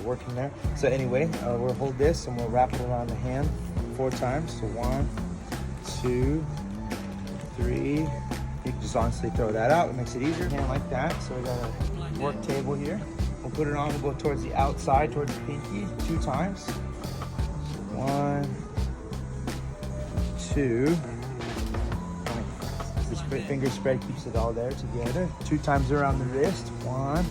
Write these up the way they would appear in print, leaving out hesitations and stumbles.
working there. So anyway, we'll hold this and we'll wrap it around the hand 4 times. So 1, 2, 3. You can just honestly throw that out. It makes it easier. Hand like that. So we got a work table here. We'll put it on. We'll go towards the outside, towards the pinky 2 times. So 1, 2. This finger spread keeps it all there together. 2 times around the wrist. 1,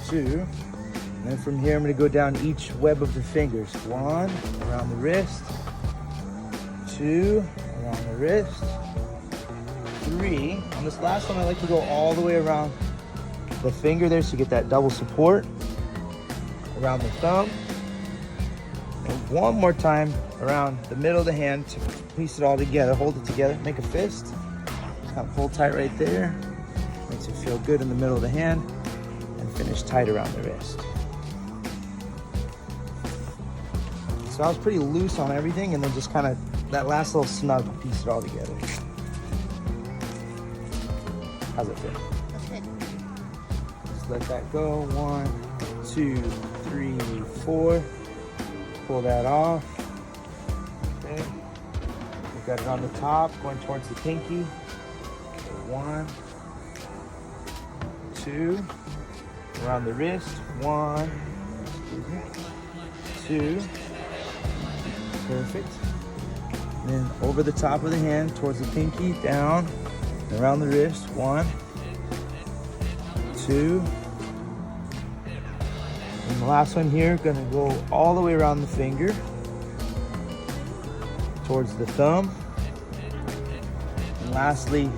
2. And then from here, I'm going to go down each web of the fingers. 1 around the wrist. 2 around the wrist. 3. On this last one, I like to go all the way around the finger there so you get that double support. Around the thumb. And one more time around the middle of the hand to piece it all together. Hold it together. Make a fist. Kind of hold tight right there. Makes it feel good in the middle of the hand. And finish tight around the wrist. So I was pretty loose on everything, and then just kind of that last little snug, piece it all together. How's it feel? Okay. Just let that go. 1, 2, 3, 4. Pull that off. Okay. We've got it on the top, going towards the pinky. 1, 2. Around the wrist. 1, 2. Perfect. And then over the top of the hand, towards the pinky, down, and around the wrist. 1, 2. And the last one here, gonna go all the way around the finger, towards the thumb. And lastly,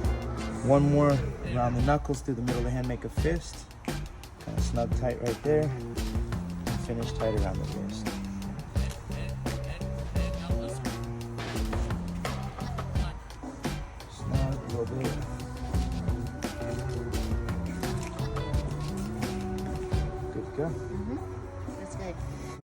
one more around the knuckles through the middle of the hand, make a fist. Kind of snug tight right there. And finish tight around the wrist. Snug a little bit. Good to go.